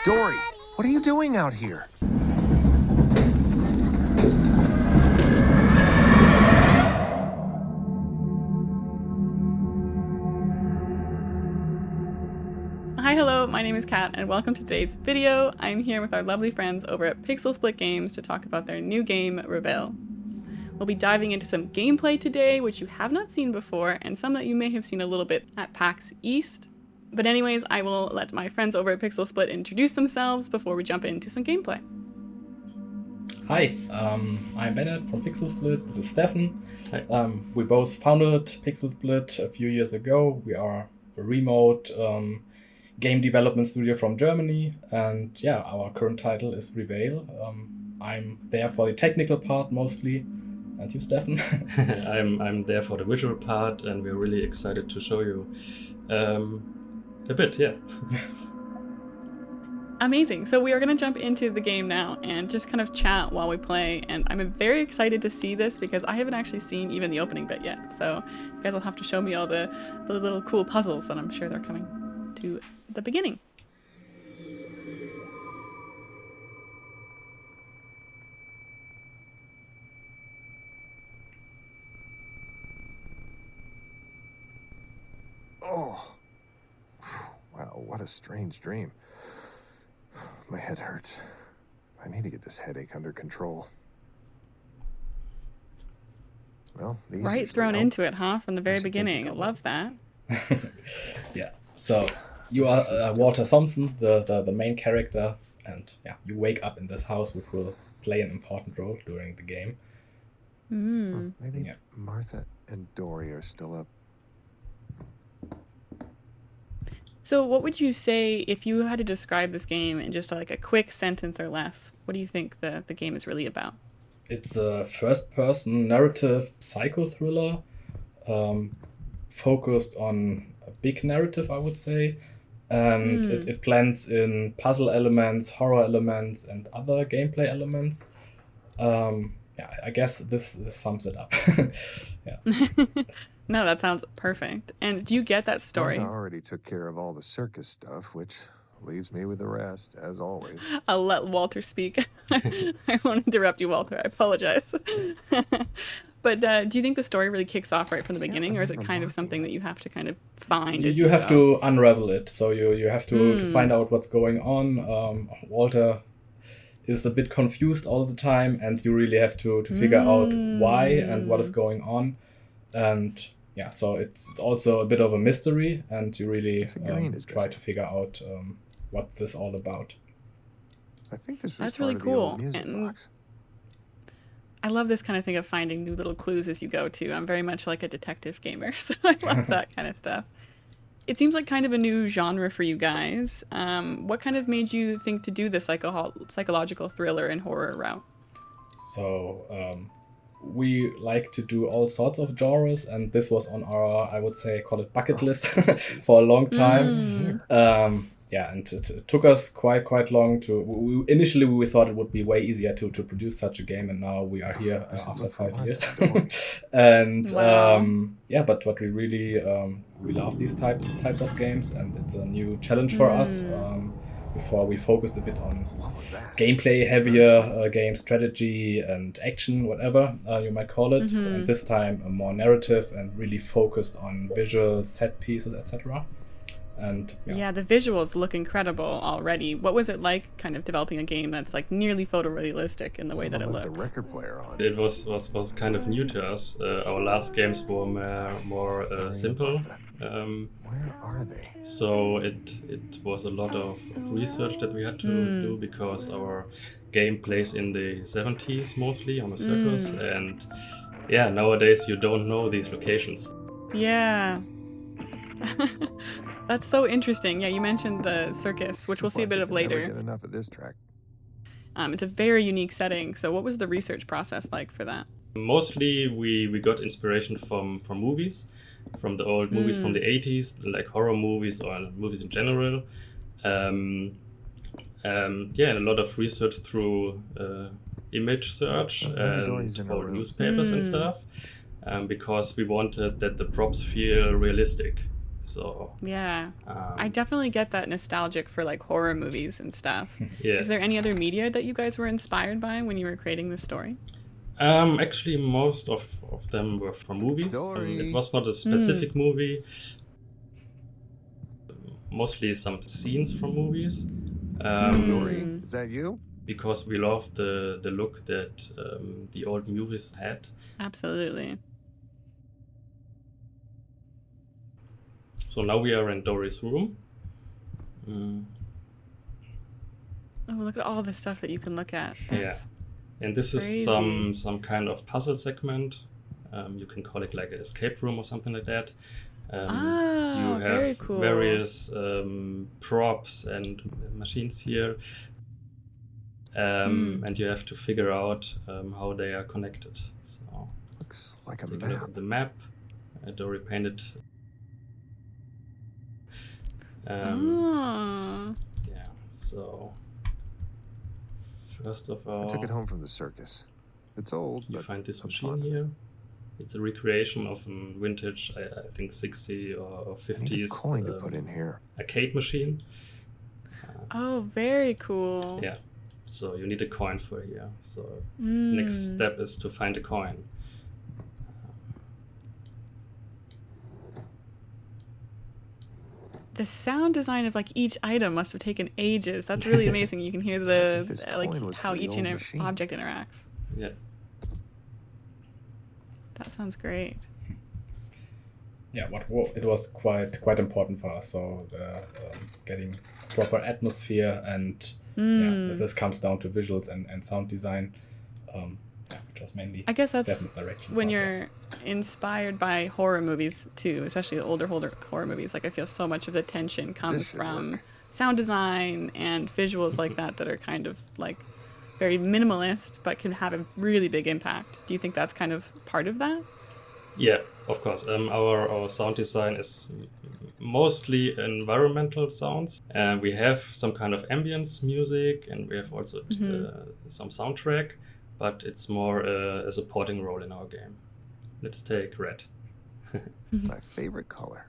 Dory, what are you doing out here? Hi, hello, my name is Kat, and welcome to today's video. I'm here with our lovely friends over at Pixelsplit Games to talk about their new game, REVEIL. We'll be diving into some gameplay today, which you have not seen before, and some that you may have seen a little bit at PAX East. But anyways, I will let my friends over at Pixelsplit introduce themselves before we jump into some gameplay. Hi, I'm Bennett from Pixelsplit. This is Stefan. We both founded Pixelsplit a few years ago. We are a remote game development studio from Germany, and yeah, our current title is REVEIL. I'm there for the technical part mostly, and you, Stefan? I'm there for the visual part, and we're really excited to show you a bit, yeah. Amazing. So we are going to jump into the game now and just kind of chat while we play, and I'm very excited to see this because I haven't actually seen even the opening bit yet, so you guys will have to show me all the little cool puzzles that I'm sure they're coming to the beginning. Oh, wow, what a strange dream. My head hurts. I need to get this headache under control. Well, these Right thrown into it, huh? From the very beginning. I love that. Yeah, so you are Walter Thompson, the main character, and yeah, you wake up in this house, which will play an important role during the game. Maybe Martha and Dory are still up. So what would you say if you had to describe this game in just like a quick sentence or less? What do you think the game is really about? It's a first-person narrative psycho thriller, focused on a big narrative, I would say, and it blends in puzzle elements, horror elements, and other gameplay elements. Yeah, I guess this sums it up. Yeah. No, that sounds perfect. And do you get that story? Martha already took care of all the circus stuff, which leaves me with the rest, as always. I'll let Walter speak. I won't interrupt you, Walter. I apologize. But do you think the story really kicks off right from the beginning, or is it kind of something that you have to kind of find as You have go? to unravel it, so you have to find out what's going on. Walter is a bit confused all the time, and you really have to figure out why and what is going on. And yeah, so it's also a bit of a mystery, and you really try to figure out what this is all about. I think this was That's part really of the old cool. music And box. I love this kind of thing of finding new little clues as you go too. I'm very much like a detective gamer, so I love that kind of stuff. It seems like kind of a new genre for you guys. What kind of made you think to do the psychological thriller and horror route? So we like to do all sorts of genres, and this was on our, I would say, call it bucket list for a long time. Yeah, and it took us quite long to. Initially, we thought it would be way easier to produce such a game, and now we are here after 5 years. And Wow. yeah, but what we really we love these types of games, and it's a new challenge for us. Before we focused a bit on gameplay heavier games, strategy and action, whatever you might call it. And this time a more narrative and really focused on visual set pieces, etc. And Yeah, the visuals look incredible already. What was it like kind of developing a game that's like nearly photorealistic in the way that it Someone left looks? the record player on. It was kind of new to us. Our last games were more simple. Where are they? So it was a lot of research that we had to do, because our game plays in the 70s mostly on a circus, and yeah, nowadays you don't know these locations. Yeah. That's so interesting. Yeah, you mentioned the circus, which we'll see a bit of Never later. get enough of this track. It's a very unique setting. So what was the research process like for that? Mostly we got inspiration from movies, from the old movies from the 80s, like horror movies or movies in general. Yeah, and a lot of research through image search and old newspapers and stuff, because we wanted that the props feel realistic. So Yeah. I definitely get that nostalgic for like horror movies and stuff. yeah. Is there any other media that you guys were inspired by when you were creating this story? Actually, most of them were from movies. Dory. It was not a specific movie. Mostly some scenes from movies. Dory, is that you? Because we love the look that the old movies had. Absolutely. So now we are in Dory's room. Oh, look at all the stuff that you can look at. That's And this is crazy. some kind of puzzle segment. You can call it like an escape room or something like that. You have very cool. various props and machines here. And you have to figure out how they are connected. So Looks like let's a take a look map. at the map. Dory painted. Oh. Yeah, so first of I all, took it home from the circus. It's old, you but find this some machine fun. here. It's a recreation of a vintage, I think 60 or I need a 50s coin to put in here. arcade machine. Oh, very cool. Yeah, so you need a coin for here. So Mm. next step is to find a coin. The sound design of like each item must have taken ages. That's really amazing. You can hear the This like coin was how for the each old machine. object interacts. Yeah, That sounds great. Yeah, it was quite important for us. So getting proper atmosphere and this comes down to visuals and sound design. Which was mainly I guess that's Stefan's direction. when part, you're inspired by horror movies too, especially the older horror movies. Like I feel so much of the tension comes This should from work. sound design and visuals like that are kind of like very minimalist but can have a really big impact. Do you think that's kind of part of that? yeah, of course. Our sound design is mostly environmental sounds. We have some kind of ambience music, and we have also some soundtrack, but it's more a supporting role in our game. Let's take red. My favorite color.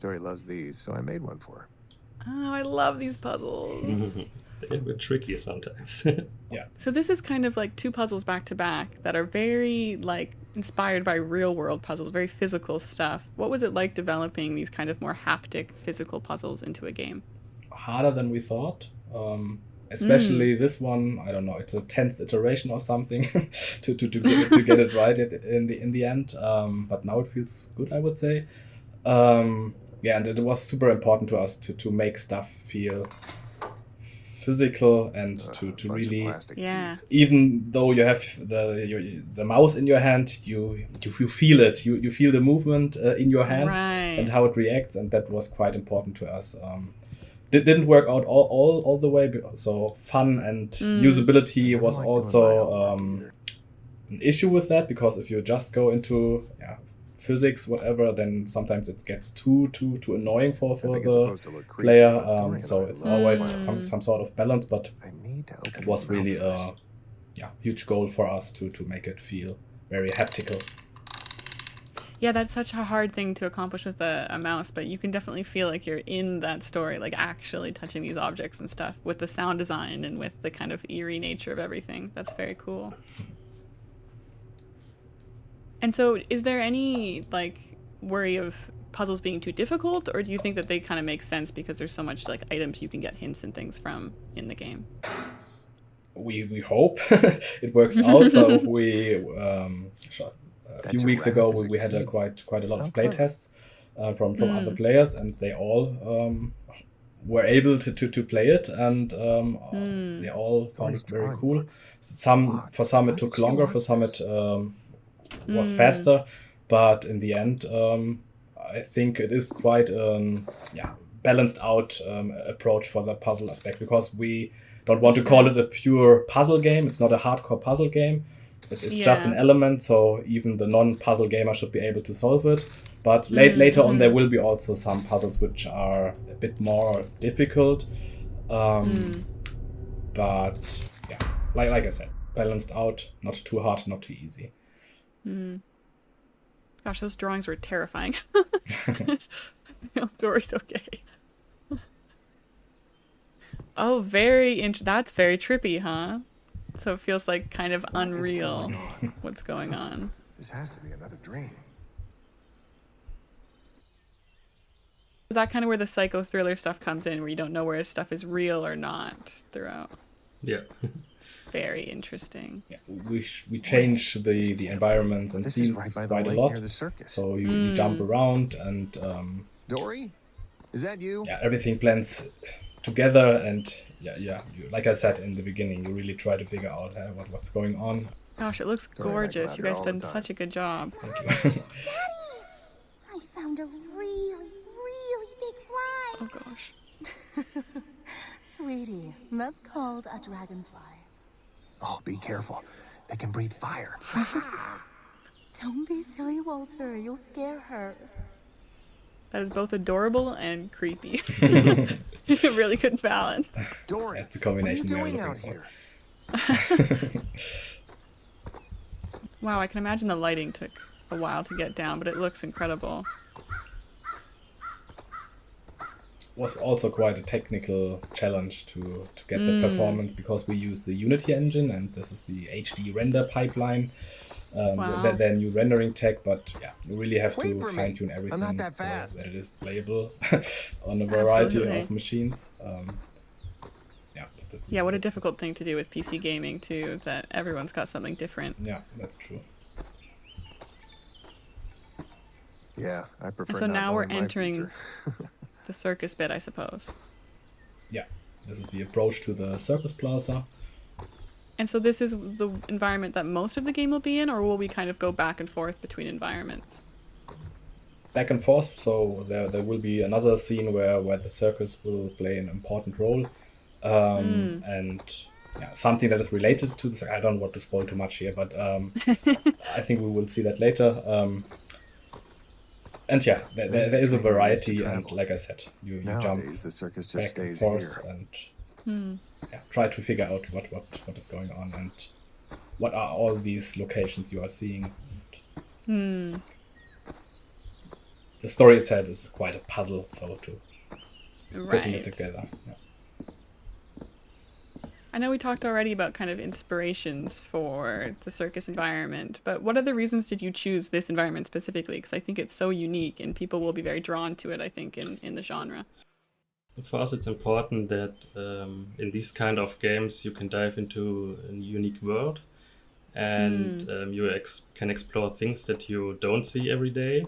Dory loves these, so I made one for her. Oh, I love these puzzles. They're a bit tricky sometimes. So this is kind of like two puzzles back to back that are very like inspired by real world puzzles, very physical stuff. What was it like developing these kind of more haptic physical puzzles into a game? Harder than we thought. Especially this one, I don't know, it's a 10th iteration or something to get it right in the end. But now it feels good, I would say. And it was super important to us to make stuff feel physical and to Bunch of really, plastic Yeah. teeth. even though you have the mouse in your hand, you feel it. You feel the movement in your hand Right. and how it reacts, and that was quite important to us. Didn't work out all the way, so fun and usability I don't was like doing also vinyl work an issue with that, because if you just go into physics, whatever, then sometimes it gets too annoying for I think it's the supposed to look creepy, player. but Dory and So I it's love always vinyl. some sort of balance, but I need to open it was my mouth really first. a huge goal for us to make it feel very haptical. Yeah, that's such a hard thing to accomplish with a mouse, but you can definitely feel like you're in that story, like actually touching these objects and stuff with the sound design and with the kind of eerie nature of everything. That's very cool. And so is there any like worry of puzzles being too difficult, or do you think that they kind of make sense because there's so much like items you can get hints and things from in the game? We hope it works out. So we a few That's weeks a ago rabbit is a we had key. quite a lot of Oh, play clever. tests from other players, and they all were able to play it, and they all found it very cool. For some it took longer, for some it was faster, but in the end I think it is quite balanced out approach for the puzzle aspect, because we don't want to call it a pure puzzle game. It's not a hardcore puzzle game. It's just an element, so even the non-puzzle gamer should be able to solve it. But later on, there will be also some puzzles which are a bit more difficult. But yeah, like I said, balanced out, not too hard, not too easy. Gosh, those drawings were terrifying. No, Dory's okay. Oh, that's very trippy, huh? So it feels like kind of unreal what's going on. This has to be another dream. Is that kind of where the psycho thriller stuff comes in, where you don't know where stuff is real or not throughout? Yeah. Very interesting. Yeah, we change the environments and This scenes is right by quite the a lake lot. near the circus. So you jump around and Dory, is that you? yeah, everything blends together. And like I said in the beginning, you really try to figure out what's going on. Gosh, it looks Sorry, gorgeous. I You go out guys there all done the time. such a good job. Thank you. I found a really, really big fly. Oh gosh. Sweetie, that's called a dragonfly. Oh, be careful. They can breathe fire. Don't be silly, Walter. You'll scare her. That is both adorable and creepy. Really good balance. Dory, That's a combination what are we you are doing out looking here? Wow, I can imagine the lighting took a while to get down, but it looks incredible. Was also quite a technical challenge to get the performance, because we use the Unity engine and this is the HD render pipeline. Wow. Their new rendering tech, but yeah, you really have Wait to for me. fine tune I'm everything not that so fast. that it is playable on a variety Absolutely. of machines. Yeah, what a difficult thing to do with PC gaming too, that everyone's got something different. Yeah, that's true. Yeah, I prefer. And so not now we're knowing my entering future. the circus bit, I suppose. Yeah, this is the approach to the circus plaza. And so this is the environment that most of the game will be in, or will we kind of go back and forth between environments? Back and forth, so there will be another scene where the circus will play an important role. And yeah, something that is related to this. I don't want to spoil too much here, but I think we will see that later. And yeah, there is a variety, and like I said, you jump Nowadays, the circus just back and stays forth here. and yeah, try to figure out what is going on and what are all these locations you are seeing. The story itself is quite a puzzle, so to fitting it together. Yeah. I know we talked already about kind of inspirations for the circus environment, but what other reasons did you choose this environment specifically? Because I think it's so unique and people will be very drawn to it, I think, in the genre. For us, it's important that in these kind of games you can dive into a unique world and you can explore things that you don't see every day.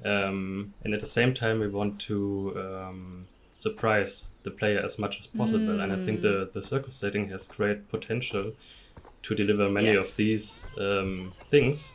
And at the same time, we want to surprise the player as much as possible. And I think the circus setting has great potential to deliver many of these things.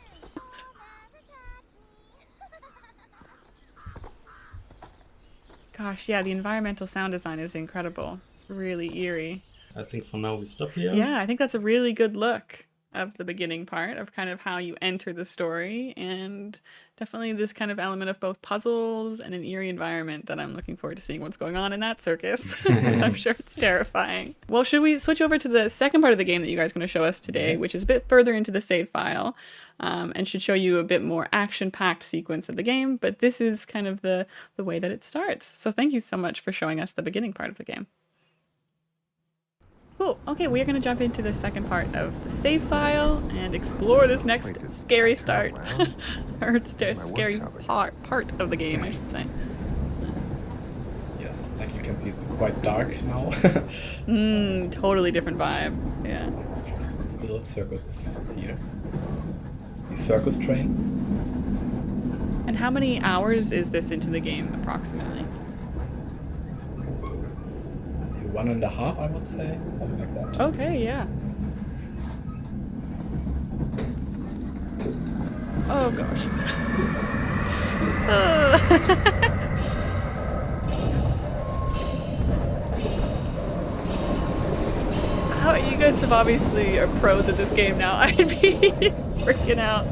Gosh, yeah, the environmental sound design is incredible. Really eerie. I think for now we stop here. Yeah, I think that's a really good look of the beginning part of kind of how you enter the story, and definitely this kind of element of both puzzles and an eerie environment that I'm looking forward to seeing what's going on in that circus, because I'm sure it's terrifying. Well, should we switch over to the second part of the game that you guys are going to show us today, which is a bit further into the save file, and should show you a bit more action-packed sequence of the game, but this is kind of the way that it starts. So thank you so much for showing us the beginning part of the game. Cool. Okay, we are going to jump into the second part of the save file and explore this next scary start. Or scary part of the game, I should say. Yes, like you can see, it's quite dark now. Totally different vibe. Yeah. That's true. Still, circus is here. This is the circus train. And how many hours is this into the game, approximately? 1.5, I would say, something like that. Okay, yeah. Oh gosh. Oh, you guys have obviously are pros at this game now. I'd be freaking out.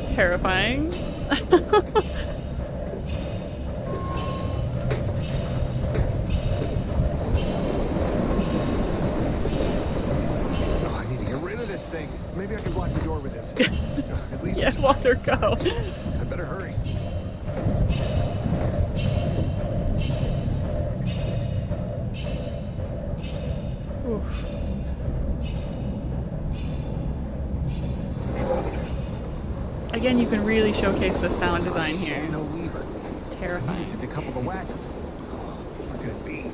Terrifying. Oh, I need to get rid of this thing. Maybe I can block water go? I better hurry. Oof. Again, you can really showcase the sound design here. No lever. Terrifying. To decouple the wagon. Where could it be?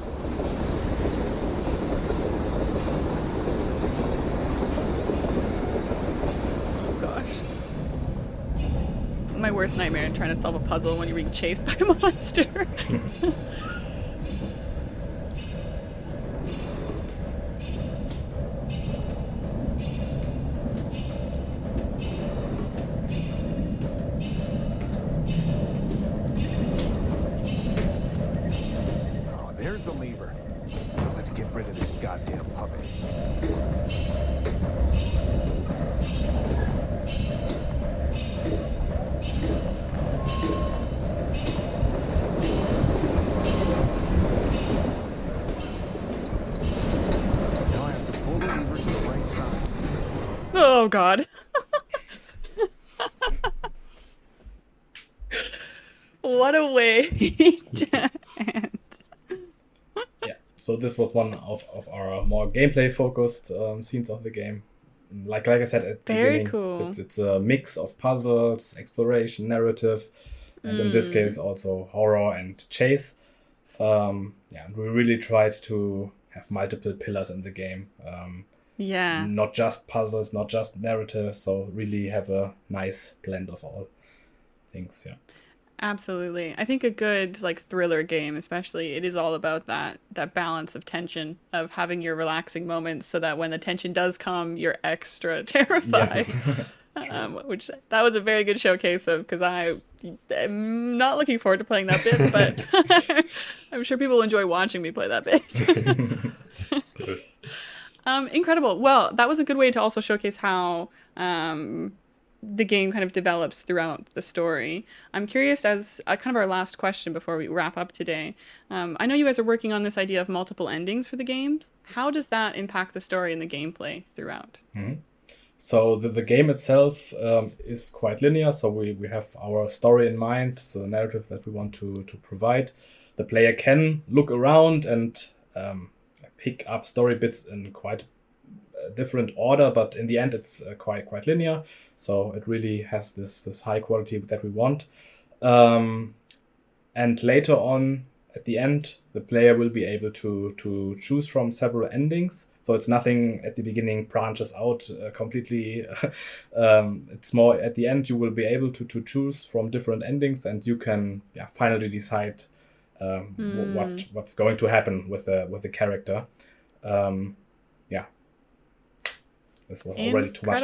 Oh gosh. My worst nightmare, trying to solve a puzzle when you're being chased by a monster. Oh, there's the lever. Let's get rid of this goddamn puppet. Now I have to pull the lever to the right side. Oh god. What a way to end. Yeah, so this was one of our more gameplay focused scenes of the game. Like I said at the Very beginning, cool. it's a mix of puzzles, exploration, narrative, and in this case also horror and chase. Yeah, we really tried to have multiple pillars in the game. Yeah. Not just puzzles, not just narrative, so really have a nice blend of all things, yeah. Absolutely. I think a good like thriller game, especially, it is all about that balance of tension, of having your relaxing moments so that when the tension does come, you're extra terrified. Which that was a very good showcase of, because I'm not looking forward to playing that bit, but I'm sure people will enjoy watching me play that bit. Incredible. Well, that was a good way to also showcase how the game kind of develops throughout the story. I'm curious, as kind of our last question before we wrap up today. I know you guys are working on this idea of multiple endings for the games. How does that impact the story and the gameplay throughout? So the game itself is quite linear. So we have our story in mind, the narrative that we want to provide. The player can look around and pick up story bits in quite a different order, but in the end it's quite linear. So it really has this high quality that we want. And later on, at the end, the player will be able to choose from several endings. So it's nothing at the beginning branches out completely. It's more at the end you will be able to choose from different endings, and you can finally decide what's going to happen with the character. This was already too much.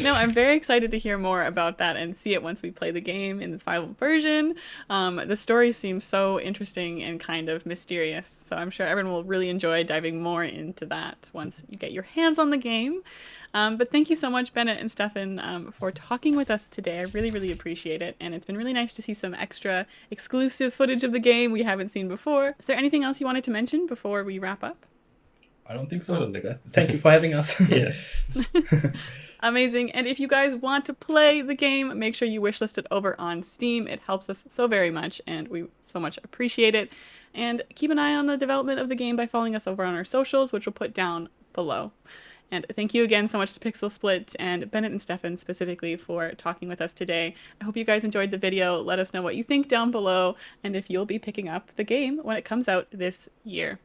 No, I'm very excited to hear more about that and see it once we play the game in this final version. The story seems so interesting and kind of mysterious, so I'm sure everyone will really enjoy diving more into that once you get your hands on the game. But thank you so much, Bennett and Stefan, for talking with us today. I really, really appreciate it, and it's been really nice to see some extra exclusive footage of the game we haven't seen before. Is there anything else you wanted to mention before we wrap up? I don't think so. Thank you for having us. Yeah. Amazing. And if you guys want to play the game, make sure you wishlist it over on Steam. It helps us so very much, and we so much appreciate it. And keep an eye on the development of the game by following us over on our socials, which we'll put down below. And thank you again so much to Pixelsplit and Bennett and Stefan specifically for talking with us today. I hope you guys enjoyed the video. Let us know what you think down below, and if you'll be picking up the game when it comes out this year.